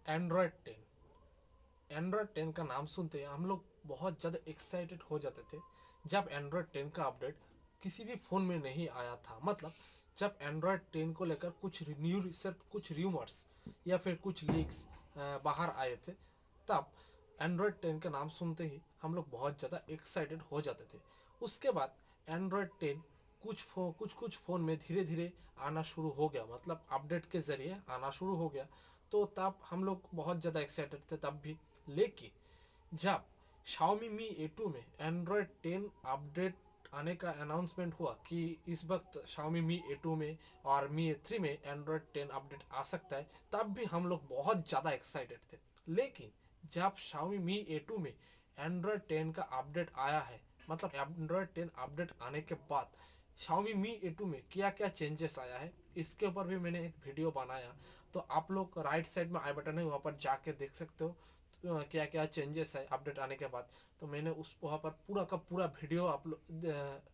Android 10 का नाम सुनते ही हम लोग बहुत ज़्यादा एक्साइटेड हो जाते थे जब एंड्रॉयड 10 का अपडेट किसी भी फ़ोन में नहीं आया था। मतलब जब एंड्रॉयड 10 को लेकर कुछ न्यू रिसर्च, कुछ र्यूमर्स या फिर कुछ लीक्स बाहर आए थे, तब एंड्रॉयड 10 का नाम सुनते ही हम लोग बहुत ज़्यादा एक्साइटेड हो जाते थे। उसके बाद एंड्रॉयड 10 कुछ फ़ोन में धीरे धीरे आना शुरू हो गया, मतलब अपडेट के ज़रिए आना शुरू हो गया। तो तब हम लोग बहुत ज़्यादा एक्साइटेड थे तब भी। लेकिन जब Xiaomi Mi A2 में एंड्रॉयड 10 अपडेट आने का अनाउंसमेंट हुआ कि इस वक्त Xiaomi Mi A2 में और Mi A3 में एंड्रॉयड 10 अपडेट आ सकता है, तब भी हम लोग बहुत ज़्यादा एक्साइटेड थे। लेकिन जब Xiaomi Mi A2 में एंड्रॉयड 10 का अपडेट आया है, मतलब एंड्रॉयड 10 अपडेट आने के बाद Xiaomi Mi A2 में क्या क्या चेंजेस आया है, इसके ऊपर भी मैंने एक वीडियो बनाया। तो आप लोग राइट साइड में आई बटन है, वहाँ पर जाके देख सकते हो क्या क्या चेंजेस है अपडेट आने के बाद। तो मैंने उस वहाँ पर पूरा का पूरा वीडियो आप लोग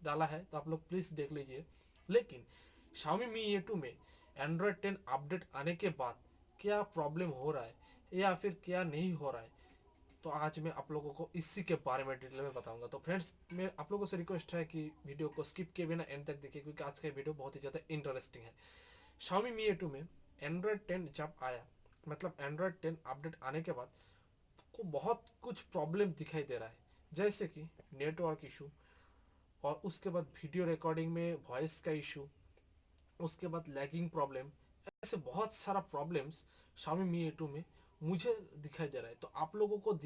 डाला है, तो आप लोग प्लीज़ देख लीजिए। लेकिन Xiaomi Mi A2 में एंड्रॉयड 10 अपडेट आने के बाद क्या प्रॉब्लम हो रहा है या फिर क्या नहीं हो रहा है, तो आज मैं आप लोगों को इसी के बारे में डिटेल में बताऊंगा। तो फ्रेंड्स, मैं आप लोगों से रिक्वेस्ट है कि वीडियो को स्किप किए बिना एंड तक देखिए, क्योंकि आज का वीडियो बहुत ही ज़्यादा इंटरेस्टिंग है। Xiaomi Mi A2 में एंड्रॉयड 10 जब आया, मतलब एंड्रॉयड 10 अपडेट आने के बाद को बहुत कुछ प्रॉब्लम दिखाई दे रहा है, जैसे कि नेटवर्क इशू, और उसके बाद वीडियो रिकॉर्डिंग में वॉइस का इशू, उसके बाद लैगिंग प्रॉब्लम, ऐसे बहुत सारा प्रॉब्लम्स Xiaomi Mi A2 में मुझे दिखाई दे रहा है। तो आप लोगों को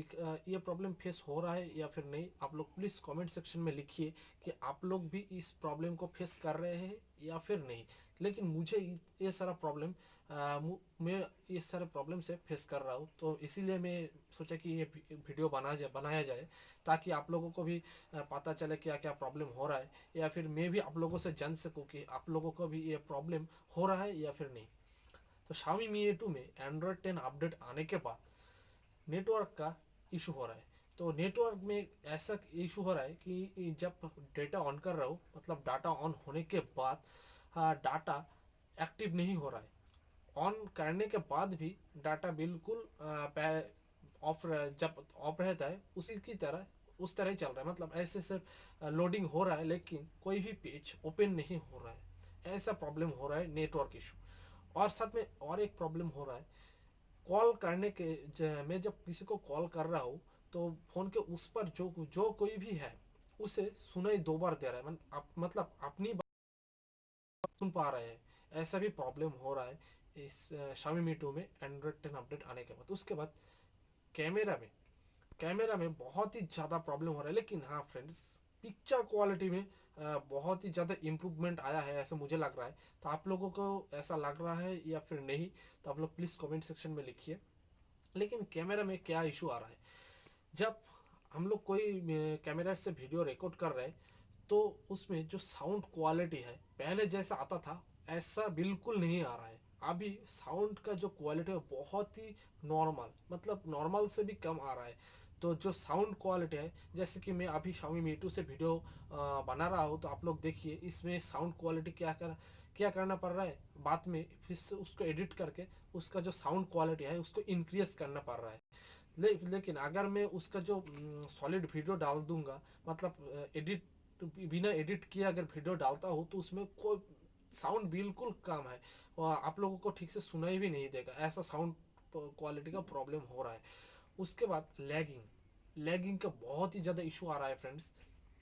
ये प्रॉब्लम फेस हो रहा है या फिर नहीं, आप लोग प्लीज़ कमेंट सेक्शन में लिखिए कि आप लोग भी इस प्रॉब्लम को फेस कर रहे हैं या फिर नहीं। लेकिन मुझे ये सारा प्रॉब्लम मैं ये सारे प्रॉब्लम से फेस कर रहा हूँ, तो इसीलिए मैं सोचा कि ये वीडियो बनाया जाए, ताकि आप लोगों को भी पता चले क्या क्या प्रॉब्लम हो रहा है, या फिर मैं भी आप लोगों से जान सकूं कि आप लोगों को भी ये प्रॉब्लम हो रहा है या फिर नहीं। तो Xiaomi Mi A2 में एंड्रॉयड 10 अपडेट आने के बाद नेटवर्क का इशू हो रहा है। तो नेटवर्क में ऐसा इशू हो रहा है कि जब डेटा ऑन कर रहा हो, मतलब डाटा ऑन होने के बाद डाटा एक्टिव नहीं हो रहा है। ऑन करने के बाद भी डाटा बिल्कुल ऑफ, जब ऑफ रहता है उसी की तरह उस तरह ही चल रहा है। मतलब ऐसे सिर्फ लोडिंग हो रहा है, लेकिन कोई भी पेज ओपन नहीं हो रहा है। ऐसा प्रॉब्लम हो रहा है, नेटवर्क इशू। और साथ में और एक प्रॉब्लम हो रहा है, कॉल करने के मैं जब किसी को कॉल कर रहा हूँ, तो फ़ोन के उस पर जो जो कोई भी है उसे सुनाई दो बार दे रहा है, मतलब अपनी बात सुन पा रहे हैं। ऐसा भी प्रॉब्लम हो रहा है इस Xiaomi Mi 2 में एंड्रॉयड 10 अपडेट आने के बाद। उसके बाद कैमरा में कैमरा में बहुत ही ज़्यादा प्रॉब्लम हो रहा है। लेकिन हाँ फ्रेंड्स, पिक्चर क्वालिटी में बहुत ही ज़्यादा इम्प्रूवमेंट आया है, ऐसा मुझे लग रहा है। तो आप लोगों को ऐसा लग रहा है या फिर नहीं, तो आप लोग प्लीज़ कमेंट सेक्शन में लिखिए। लेकिन कैमरा में क्या इशू आ रहा है, जब हम लोग कोई कैमरा से वीडियो रिकॉर्ड कर रहे हैं, तो उसमें जो साउंड क्वालिटी है पहले जैसा आता था, ऐसा बिल्कुल नहीं आ रहा है। अभी साउंड का जो क्वालिटी है बहुत ही नॉर्मल, मतलब नॉर्मल से भी कम आ रहा है। तो जो साउंड क्वालिटी है, जैसे कि मैं अभी Xiaomi Mi 2 से वीडियो बना रहा हूँ, तो आप लोग देखिए इसमें साउंड क्वालिटी क्या करना पड़ रहा है, बाद में फिर से उसको एडिट करके उसका जो साउंड क्वालिटी है उसको इंक्रीज करना पड़ रहा है। लेकिन अगर मैं उसका जो सॉलिड वीडियो डाल दूंगा, मतलब बिना एडिट किए अगर वीडियो डालता हूँ, तो उसमें कोई साउंड बिल्कुल कम है और आप लोगों को ठीक से सुनाई भी नहीं देगा। ऐसा साउंड क्वालिटी का प्रॉब्लम हो रहा है। उसके बाद लैगिंग लैगिंग का बहुत ही ज़्यादा इशू आ रहा है फ्रेंड्स।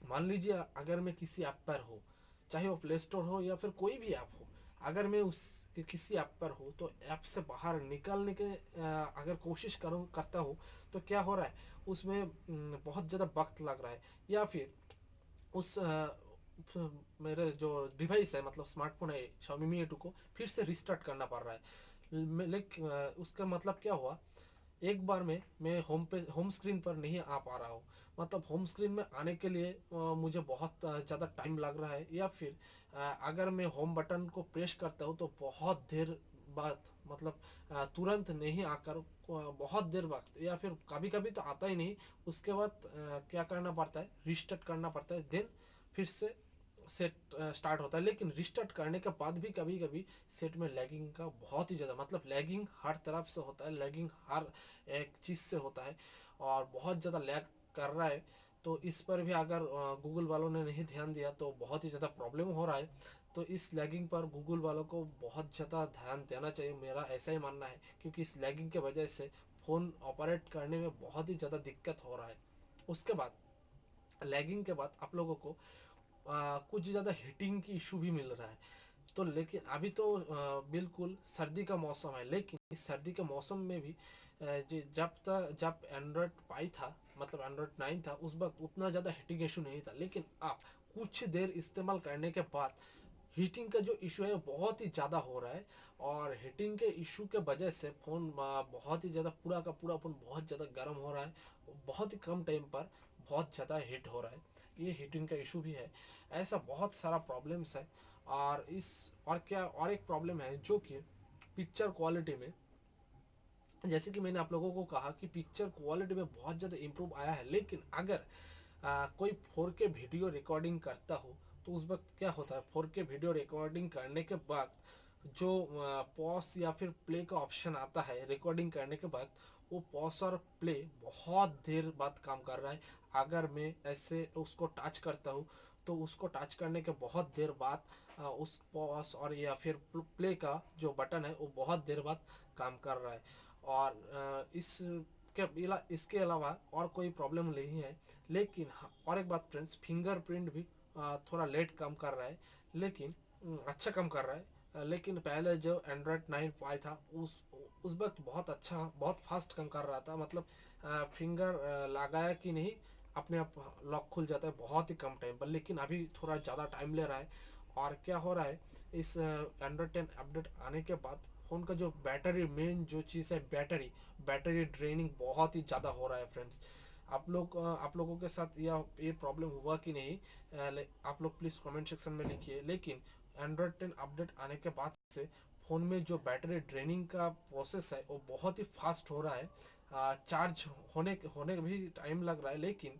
मान लीजिए अगर मैं किसी ऐप पर हूँ, चाहे वो प्ले स्टोर हो या फिर कोई भी ऐप हो, अगर मैं उस किसी ऐप पर हूँ, तो ऐप से बाहर निकलने के अगर कोशिश करता हूँ, तो क्या हो रहा है, उसमें बहुत ज़्यादा वक्त लग रहा है, या फिर उस मेरे जो डिवाइस है, मतलब स्मार्टफोन है Xiaomi Mi A2 को फिर से रिस्टार्ट करना पड़ रहा है। लेकिन उसका मतलब क्या हुआ, एक बार में मैं होम स्क्रीन पर नहीं आ पा रहा हूँ। मतलब होम स्क्रीन में आने के लिए मुझे बहुत ज़्यादा टाइम लग रहा है, या फिर अगर मैं होम बटन को प्रेस करता हूँ तो बहुत देर बाद, मतलब तुरंत नहीं आकर बहुत देर वक्त, या फिर कभी कभी तो आता ही नहीं। उसके बाद क्या करना पड़ता है, रिस्टार्ट करना पड़ता है, देन फिर से सेट स्टार्ट होता है, लेकिन रिस्टार्ट करने के बाद भी कभी कभी सेट में लैगिंग का बहुत ही ज़्यादा, मतलब लैगिंग हर तरफ से होता है, लैगिंग हर एक चीज़ से होता है और बहुत ज़्यादा लैग कर रहा है। तो इस पर भी अगर गूगल वालों ने नहीं ध्यान दिया तो बहुत ही ज़्यादा प्रॉब्लम हो रहा है। तो इस लैगिंग पर गूगल वालों को बहुत ज़्यादा ध्यान देना चाहिए, मेरा ऐसा ही मानना है, क्योंकि इस लैगिंग के वजह से फ़ोन ऑपरेट करने में बहुत ही ज़्यादा दिक्कत हो रहा है। उसके बाद लैगिंग के बाद आप लोगों को कुछ ज़्यादा हीटिंग की इशू भी मिल रहा है। तो लेकिन अभी तो बिल्कुल सर्दी का मौसम है, लेकिन इस सर्दी के मौसम में भी जब एंड्रॉयड पाई था, मतलब एंड्रॉयड 9 था, उस वक्त उतना ज़्यादा हीटिंग इशू नहीं था। लेकिन आप कुछ देर इस्तेमाल करने के बाद हीटिंग का जो इशू है बहुत ही ज़्यादा हो रहा है, और हीटिंग के इशू के वजह से फ़ोन बहुत ही ज़्यादा, पूरा का पूरा फ़ोन बहुत ज़्यादा गर्म हो रहा है, बहुत ही कम टाइम पर बहुत ज़्यादा हीट हो रहा है। ये हीटिंग का इशू भी है। ऐसा बहुत सारा प्रॉब्लम्स है। और इस और क्या, और एक प्रॉब्लम है जो कि पिक्चर क्वालिटी में, जैसे कि मैंने आप लोगों को कहा कि पिक्चर क्वालिटी में बहुत ज़्यादा इम्प्रूव आया है, लेकिन अगर कोई 4K वीडियो रिकॉर्डिंग करता हो तो उस वक्त क्या होता है, 4K वीडियो रिकॉर्डिंग करने के बाद जो पॉज या फिर प्ले का ऑप्शन आता है रिकॉर्डिंग करने के बाद, वो पॉज और प्ले बहुत देर बाद काम कर रहा है। अगर मैं ऐसे उसको टच करता हूँ तो उसको टच करने के बहुत देर बाद उस पॉज और या फिर प्ले का जो बटन है वो बहुत देर बाद काम कर रहा है। और इसके अलावा और कोई प्रॉब्लम नहीं है। लेकिन हाँ, और एक बात फ्रेंड्स, फिंगरप्रिंट भी थोड़ा लेट काम कर रहा है, लेकिन अच्छा काम कर रहा है। लेकिन पहले जो एंड्रॉयड 9 पाई था उस वक्त बहुत अच्छा, बहुत फास्ट काम कर रहा था, मतलब फिंगर लगाया कि नहीं अपने आप लॉक खुल जाता है बहुत ही कम टाइम पर। लेकिन अभी थोड़ा ज़्यादा टाइम ले रहा है। और क्या हो रहा है, इस एंड्रॉयड 10 अपडेट आने के बाद फ़ोन का जो बैटरी, मेन जो चीज़ है बैटरी, बैटरी ड्रेनिंग बहुत ही ज़्यादा हो रहा है फ्रेंड्स। आप लोगों के साथ ये प्रॉब्लम हुआ कि नहीं, आप लोग प्लीज़ कमेंट सेक्शन में लिखिए। लेकिन एंड्रॉयड 10 अपडेट आने के बाद से फ़ोन में जो बैटरी ड्रेनिंग का प्रोसेस है वो बहुत ही फास्ट हो रहा है। चार्ज होने भी टाइम लग रहा है, लेकिन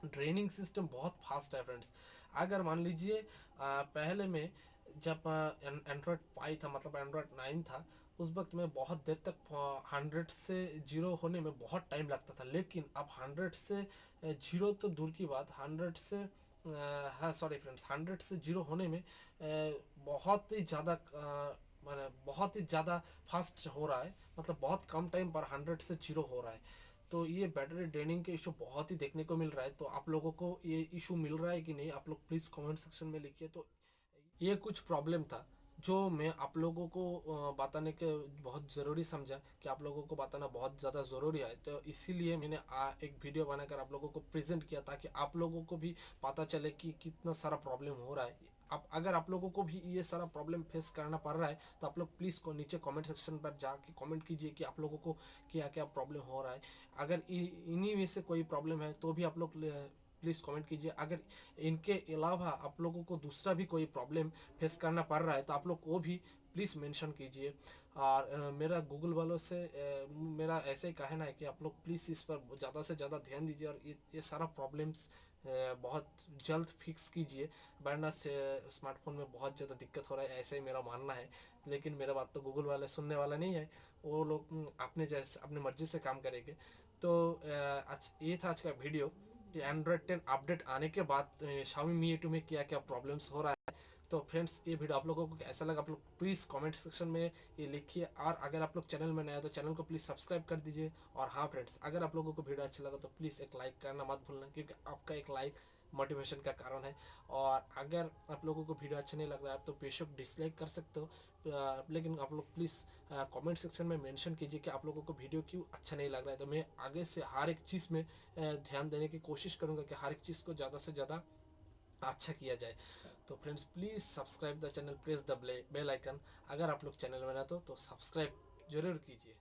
ड्रेनिंग सिस्टम बहुत फास्ट है फ्रेंड्स। अगर मान लीजिए पहले में जब एंड्रॉयड पाई था, मतलब एंड्रॉयड 9 था, उस वक्त में बहुत देर तक 100 से जीरो होने में बहुत टाइम लगता था। लेकिन अब 100 से जीरो तो दूर की बात, 100 से हाँ सॉरी फ्रेंड्स, 100 से जीरो होने में बहुत ही ज़्यादा माने बहुत ही ज़्यादा फास्ट हो रहा है, मतलब बहुत कम टाइम पर 100 से जीरो हो रहा है। तो ये बैटरी ड्रेनिंग के इशू बहुत ही देखने को मिल रहा है। तो आप लोगों को ये इशू मिल रहा है कि नहीं, आप लोग प्लीज़ कमेंट सेक्शन में लिखिए। तो ये कुछ प्रॉब्लम था जो मैं आप लोगों को बताने के बहुत ज़रूरी समझा, कि आप लोगों को बताना बहुत ज़्यादा ज़रूरी है। तो इसीलिए मैंने एक वीडियो बनाकर आप लोगों को प्रेजेंट किया, ताकि आप लोगों को भी पता चले कि कितना सारा प्रॉब्लम हो रहा है। आप अगर आप लोगों को भी ये सारा प्रॉब्लम फेस करना पड़ रहा है तो आप लोग प्लीज़ को नीचे कमेंट सेक्शन पर जाके कमेंट कीजिए कि आप लोगों को क्या क्या प्रॉब्लम हो रहा है। अगर इन्हीं में से कोई प्रॉब्लम है तो भी आप लोग प्लीज़ कमेंट कीजिए। अगर इनके अलावा आप लोगों को दूसरा भी कोई प्रॉब्लम फेस करना पड़ रहा है तो आप लोग वो भी प्लीज़ मेंशन कीजिए। और मेरा गूगल वालों से मेरा ऐसे ही कहना है कि आप लोग प्लीज़ इस पर ज़्यादा से ज़्यादा ध्यान दीजिए, और ये सारा प्रॉब्लम्स बहुत जल्द फिक्स कीजिए, वरना से स्मार्टफोन में बहुत ज़्यादा दिक्कत हो रहा है, ऐसे ही मेरा मानना है। लेकिन मेरा बात तो गूगल वाले सुनने वाला नहीं है, वो लोग अपने जैसे अपनी मर्जी से काम करेंगे। तो आज ये था आज का वीडियो, कि एंड्रॉयड 10 अपडेट आने के बाद Xiaomi Mi A2 में क्या क्या प्रॉब्लम्स हो रहा है। तो फ्रेंड्स, ये वीडियो आप लोगों को कैसा लगा, आप लोग प्लीज़ कमेंट सेक्शन में ये लिखिए। और अगर आप लोग चैनल में नए हैं तो चैनल को प्लीज़ सब्सक्राइब कर दीजिए। और हाँ फ्रेंड्स, अगर आप लोगों को वीडियो अच्छा लगा तो प्लीज़ एक लाइक करना मत भूलना, क्योंकि आपका एक लाइक मोटिवेशन का कारण है। और अगर आप लोगों को वीडियो अच्छा नहीं लग रहा है तो बेशक डिसलाइक कर सकते हो, लेकिन आप लोग प्लीज़ कमेंट सेक्शन में मेंशन कीजिए कि आप लोगों को वीडियो क्यों अच्छा नहीं लग रहा है। तो मैं आगे से हर एक चीज़ में ध्यान देने की कोशिश करूँगा कि हर एक चीज़ को ज़्यादा से ज़्यादा अच्छा किया जाए। तो friends, please subscribe the channel, press the bell icon. अगर आप लोग चैनल में ना तो सब्सक्राइब जरूर कीजिए।